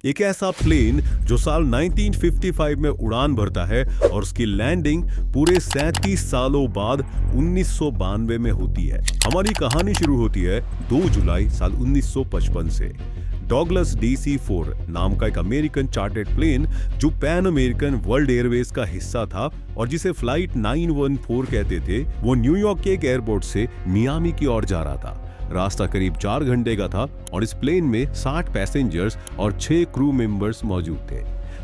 एक ऐसा प्लेन जो साल 1955 में उड़ान भरता है और उसकी लैंडिंग पूरे 37 सालों बाद 1992 में होती है। हमारी कहानी शुरू होती है 2 जुलाई साल 1955 से। डॉगलस DC-4 नाम का एक अमेरिकन चार्टर्ड प्लेन जो पैन अमेरिकन वर्ल्ड एयरवेज का हिस्सा था और जिसे फ्लाइट 914 कहते थे, वो न्यूयॉर्क के एक एयरपोर्ट से मियामी की ओर जा रहा था। रास्ता करीब 4 घंटे का था और इस प्लेन में 60 पैसेंजर्स और 6 क्रू मेंबर्स मौजूद थे।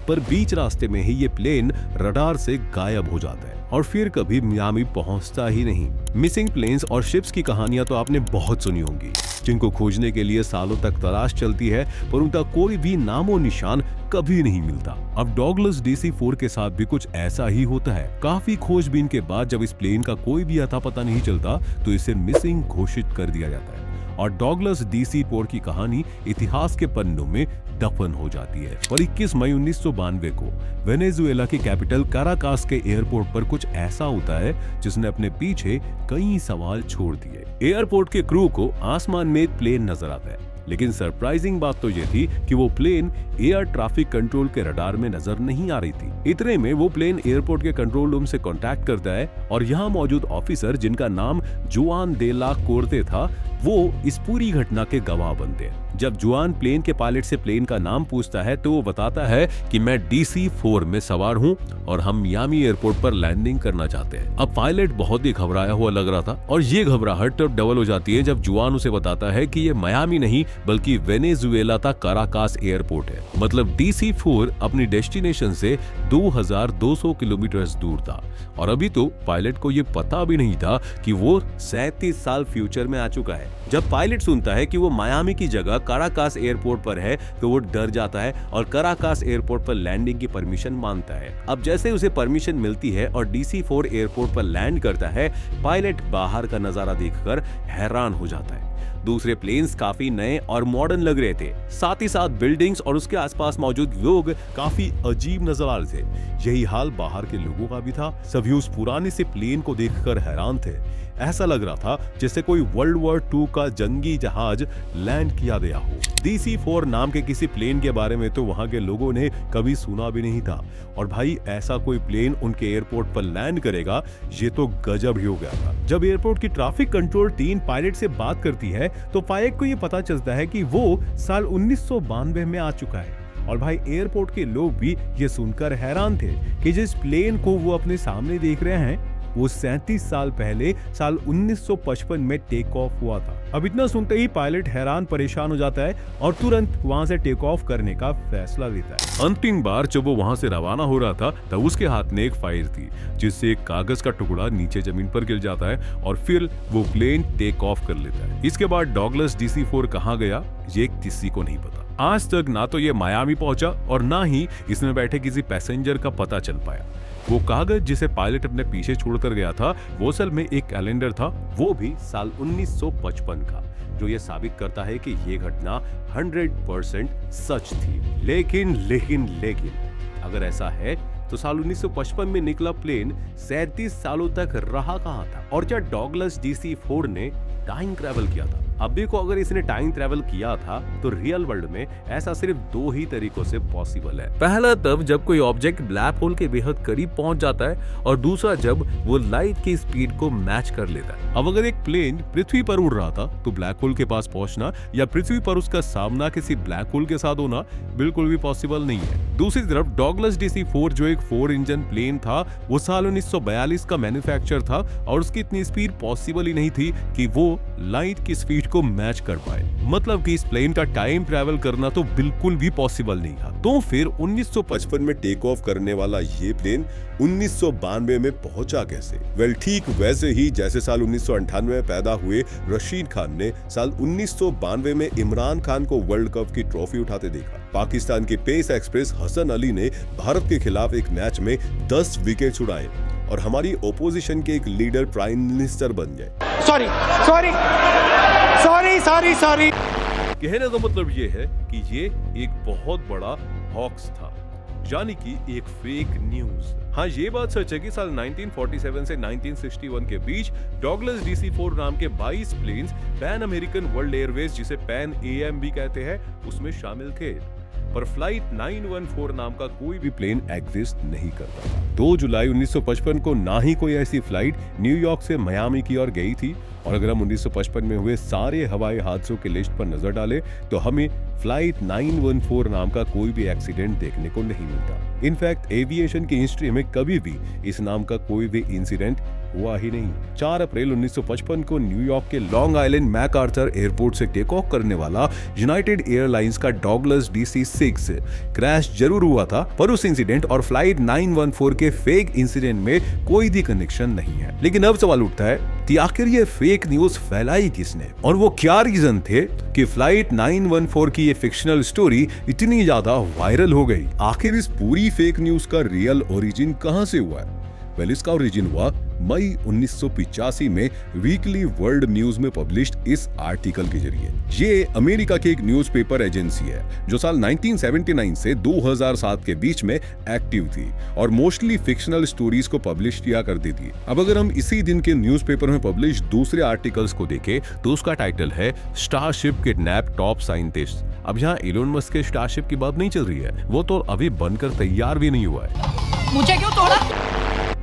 पर बीच रास्ते में ही ये प्लेन रडार से गायब हो जाता है और फिर कभी मियामी पहुंचता ही नहीं। मिसिंग प्लेन्स और शिप्स की कहानियां तो आपने बहुत सुनी होंगी, जिनको खोजने के लिए सालों तक तलाश चलती है पर उनका कोई भी नामो निशान कभी नहीं मिलता। अब डॉगलस DC-4 के साथ भी कुछ ऐसा ही होता है। काफी खोजबीन के बाद जब इस प्लेन का कोई भी अता पता नहीं चलता तो इसे मिसिंग घोषित कर दिया जाता है और डॉगलस DC-4 की कहानी इतिहास के पन्नों में दफन हो जाती है। और 21 मई 1992 को वेनेजुएला की कैपिटल काराकास के एयरपोर्ट पर कुछ ऐसा होता है जिसने अपने पीछे कई सवाल छोड़ दिए। एयरपोर्ट के क्रू को आसमान में एक प्लेन नजर आता है, लेकिन सरप्राइजिंग बात तो ये थी कि वो प्लेन एयर ट्रैफिक कंट्रोल के रडार में नजर नहीं आ रही थी। इतने में वो प्लेन एयरपोर्ट के कंट्रोल रूम से कांटेक्ट करता है और यहाँ मौजूद ऑफिसर, जिनका नाम जुआन दे ला कोर्ते था, वो इस पूरी घटना के गवाह बनते हैं। जब जुआन प्लेन के पायलट से प्लेन का नाम पूछता है तो वो बताता है कि मैं DC-4 में सवार हूँ और हम मियामी एयरपोर्ट पर लैंडिंग करना चाहते हैं। अब पायलट बहुत ही घबराया हुआ लग रहा था और ये घबराहट तब डबल हो जाती है जब जुआन उसे बताता है कि ये मियामी नहीं बल्कि वेनेजुएला का काराकास एयरपोर्ट है। मतलब DC-4 अपनी डेस्टिनेशन से 2200 किलोमीटर दूर था और अभी तो पायलट को ये पता भी नहीं था कि वो 37 साल फ्यूचर में आ चुका है। जब पायलट सुनता है कि वो मियामी की जगह काराकास एयरपोर्ट पर है तो वो डर जाता है और काराकास एयरपोर्ट पर लैंडिंग की परमिशन मांगता है। अब जैसे उसे परमिशन मिलती है और DC-4 एयरपोर्ट पर लैंड करता है, पायलट बाहर का नजारा देखकर हैरान हो जाता है। दूसरे प्लेन्स काफी नए और मॉडर्न लग रहे थे, साथ ही साथ बिल्डिंग्स और उसके आसपास मौजूद लोग काफी अजीब नजर आ रहे थे। यही हाल बाहर के लोगों का भी था। सभी उस पुराने से प्लेन को देखकर हैरान थे। ऐसा लग रहा था जैसे कोई वर्ल्ड वॉर 2 का जंगी जहाज लैंड किया गया हो। DC-4 नाम के किसी प्लेन के बारे में तो वहां के लोगों ने कभी सुना भी नहीं था और भाई ऐसा कोई प्लेन उनके एयरपोर्ट पर लैंड करेगा, ये तो गजब ही हो गया था। जब एयरपोर्ट की ट्रैफिक कंट्रोल टीम पायलट से बात करती है तो पायलट को ये पता चलता है कि वो साल 1992 में आ चुका है। और भाई एयरपोर्ट के लोग भी ये सुनकर हैरान थे कि जिस प्लेन को वो अपने सामने देख रहे हैं वो 37 साल पहले साल 1955 में टेक ऑफ हुआ था। अब इतना सुनते ही पायलट हैरान परेशान हो जाता है और तुरंत वहां से टेक ऑफ करने का फैसला लेता है। अंतिम बार जब वो वहां से रवाना हो रहा था तब उसके हाथ में एक फाइल थी जिससे एक कागज का टुकड़ा नीचे जमीन पर गिर जाता है और फिर वो प्लेन टेक ऑफ कर लेता है। इसके बाद डॉगलस DC-4 कहाँ गया ये किसी को नहीं पता। आज तक ना तो ये मियामी पहुंचा और ना ही इसमें बैठे किसी पैसेंजर का पता चल पाया। वो कागज जिसे पायलट अपने पीछे छोड़कर गया था वो असल में एक कैलेंडर था, वो भी साल 1955 का, जो ये साबित करता है कि ये घटना 100% सच थी। लेकिन अगर ऐसा है तो साल 1955 में निकला प्लेन 37 सालों तक रहा कहां था? और क्या डॉगलस DC-4 ने टाइम ट्रैवल किया था? अब देखो, अगर इसने टाइम ट्रैवल किया था तो रियल वर्ल्ड में ऐसा सिर्फ 2 ही तरीकों से पॉसिबल है। पहला तब जब कोई ऑब्जेक्ट ब्लैक होल के बेहद करीब पहुंच जाता है और दूसरा जब वो लाइट की स्पीड को मैच कर लेता है। अब अगर एक प्लेन पृथ्वी पर उड़ रहा था तो ब्लैक होल के पास पहुंचना या पृथ्वी पर उसका सामना किसी ब्लैक होल के साथ होना बिल्कुल भी पॉसिबल नहीं है। दूसरी तरफ डॉगलस DC-4 जो एक 4 इंजन प्लेन था वो साल 1942 का मैन्युफैक्चर था और उसकी इतनी स्पीड पॉसिबल ही नहीं थी कि वो लाइट की स्पीड को मैच कर पाए। मतलब कि इस प्लेन का टाइम ट्रैवल करना तो बिल्कुल भी पॉसिबल नहीं था। तो फिर 1955 में टेक ऑफ करने वाला ये प्लेन 1992 में पहुंचा कैसे? वेल, ठीक वैसे ही जैसे साल 1998 में पैदा हुए रशीद खान ने साल 1992 में इमरान खान को वर्ल्ड कप की ट्रॉफी उठाते देखा। पाकिस्तान के पेस एक्सप्रेस हसन अली ने भारत के खिलाफ एक मैच में 10 विकेट उड़ाए और हमारी ओपोजिशन के एक लीडर प्राइम मिनिस्टर बन गए। सॉरी। कहने का मतलब ये है कि ये एक बहुत बड़ा हॉक्स था, यानी कि एक फेक न्यूज। हाँ, ये बात सच है कि साल 1947 से 1961 के बीच डॉगलस DC-4 नाम के 22 planes Pan American World Airways, जिसे पैन AM भी कहते हैं, उसमें शामिल थे। पर फ्लाइट 914 नाम का कोई भी प्लेन एग्जिस्ट नहीं करता। 2 जुलाई 1955 को ना ही कोई ऐसी फ्लाइट न्यूयॉर्क से मियामी की ओर गई थी, और अगर हम 1955 में हुए सारे हवाई हादसों की लिस्ट पर नजर डालें तो हमें फ्लाइट 914 नाम का कोई भी एक्सीडेंट देखने को नहीं मिलता। इनफैक्ट एविएशन की हिस्ट्री में कभी भी इस नाम का कोई भी इंसिडेंट हुआ ही नहीं। 4 अप्रैल 1955 को न्यूयॉर्क के लॉन्ग आइलैंड मैकआर्थर एयरपोर्ट से टेक ऑफ करने वाला यूनाइटेड एयरलाइंस का डॉगलस DC-6 क्रैश जरूर हुआ था, पर उस इंसिडेंट और फ्लाइट 914 के फेक इंसिडेंट में कोई भी कनेक्शन नहीं है। लेकिन अब सवाल उठता है कि आखिर ये फेक न्यूज फैलाई किसने, और वो क्या रीजन थे कि फ्लाइट 914 की ये फिक्शनल स्टोरी इतनी ज्यादा वायरल हो गई। आखिर इस पूरी फेक न्यूज का रियल ओरिजिन कहां से हुआ है? वेल, इसका ओरिजिन हुआ मई 1985 में वीकली वर्ल्ड न्यूज में पब्लिश्ड इस आर्टिकल के जरिए। ये अमेरिका की एक न्यूज़पेपर एजेंसी है जो साल 1979 से 2007 के बीच में एक्टिव थी और मोस्टली फिक्शनल स्टोरीज को पब्लिश किया करती थी। अब अगर हम इसी दिन के न्यूज़पेपर में पब्लिश दूसरे आर्टिकल्स को देखें तो उसका टाइटल है स्टारशिप किडनैप टॉप साइंटिस्ट। अब यहाँ एलोन मस्क के स्टारशिप की बात नहीं चल रही है, वो तो अभी बनकर तैयार भी नहीं हुआ है। मुझे क्यों तोड़ा?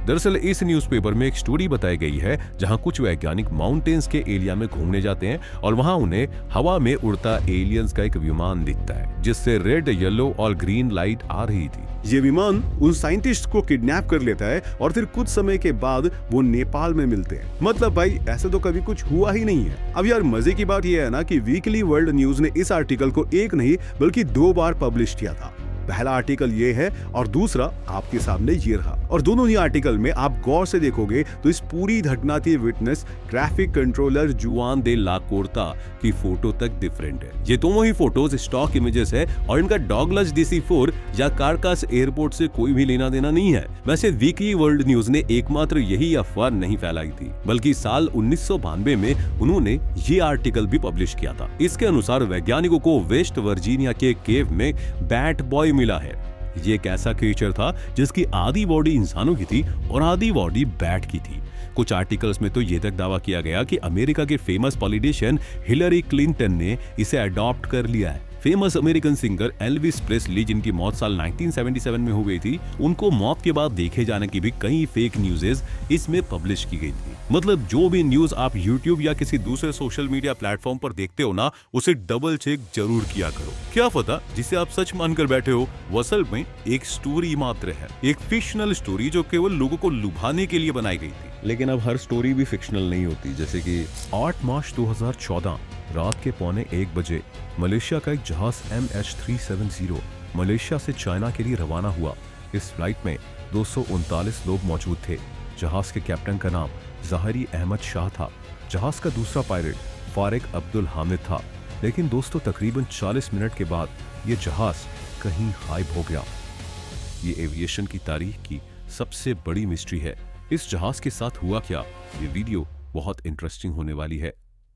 दरअसल इस न्यूज़पेपर में एक स्टोरी बताई गई है जहां कुछ वैज्ञानिक माउंटेन्स के एरिया में घूमने जाते हैं और वहां उन्हें हवा में उड़ता एलियंस का एक विमान दिखता है जिससे रेड, येलो और ग्रीन लाइट आ रही थी। ये विमान उन साइंटिस्ट को किडनैप कर लेता है और फिर कुछ समय के बाद वो नेपाल में मिलते हैं। मतलब भाई ऐसा तो कभी कुछ हुआ ही नहीं है। अब यार मजे की बात ये है ना कि वीकली वर्ल्ड न्यूज ने इस आर्टिकल को एक नहीं बल्कि 2 बार पब्लिश किया था। पहला आर्टिकल ये है और दूसरा आपके सामने ये रहा, और दोनों ही आर्टिकल में आप गौर से देखोगे तो इस पूरी घटना की विटनेस ट्रैफिक कंट्रोलर जुआन दे ला कोर्ता की फोटो तक डिफरेंट है। ये दोनों ही फोटोज स्टॉक इमेजेस है और इनका डॉगलस DC-4 या कारकास एयरपोर्ट से कोई भी लेना देना नहीं है। वैसे वीकली वर्ल्ड न्यूज ने एकमात्र यही अफवाह नहीं फैलाई थी, बल्कि साल 1992 में उन्होंने ये आर्टिकल भी पब्लिश किया था। इसके अनुसार वैज्ञानिकों को वेस्ट वर्जीनिया के केव में बैट बॉय मिला है। ये एक ऐसा क्रिएचर था जिसकी आधी बॉडी इंसानों की थी और आधी बॉडी बैट की थी। कुछ आर्टिकल्स में तो ये तक दावा किया गया कि अमेरिका के फेमस पॉलिटिशियन हिलरी क्लिंटन ने इसे अडॉप्ट कर लिया है। Famous American singer Elvis Presley, जिनकी मौत साल 1977 में हो गई थी, उनको मौत के बाद देखे जाने की भी कई फेक न्यूज़ेस इसमें पब्लिश की गई थी। मतलब जो भी न्यूज आप YouTube या किसी दूसरे सोशल मीडिया प्लेटफॉर्म पर देखते हो ना, उसे डबल चेक जरूर किया करो। क्या पता जिसे आप सच मानकर बैठे हो वो असल में एक स्टोरी मात्र है, एक फिक्शनल स्टोरी जो केवल लोगों को लुभाने के लिए बनाई गई थी। लेकिन अब हर स्टोरी भी फिक्शनल नहीं होती। जैसे कि 8 मार्च 2014 रात के 1:15 बजे मलेशिया का एक जहाज MH370 मलेशिया से चाइना के लिए रवाना हुआ। इस फ्लाइट में 239 लोग मौजूद थे। जहाज के कैप्टन का नाम ज़ाहिरी अहमद शाह था। जहाज का दूसरा पायलट फारिक अब्दुल हामिद था। लेकिन दोस्तों, तकरीबन 40 मिनट के बाद ये जहाज कहीं गायब हो गया। ये एविएशन की तारीख की सबसे बड़ी मिस्ट्री है। इस जहाज के साथ हुआ क्या, ये वीडियो बहुत इंटरेस्टिंग होने वाली है।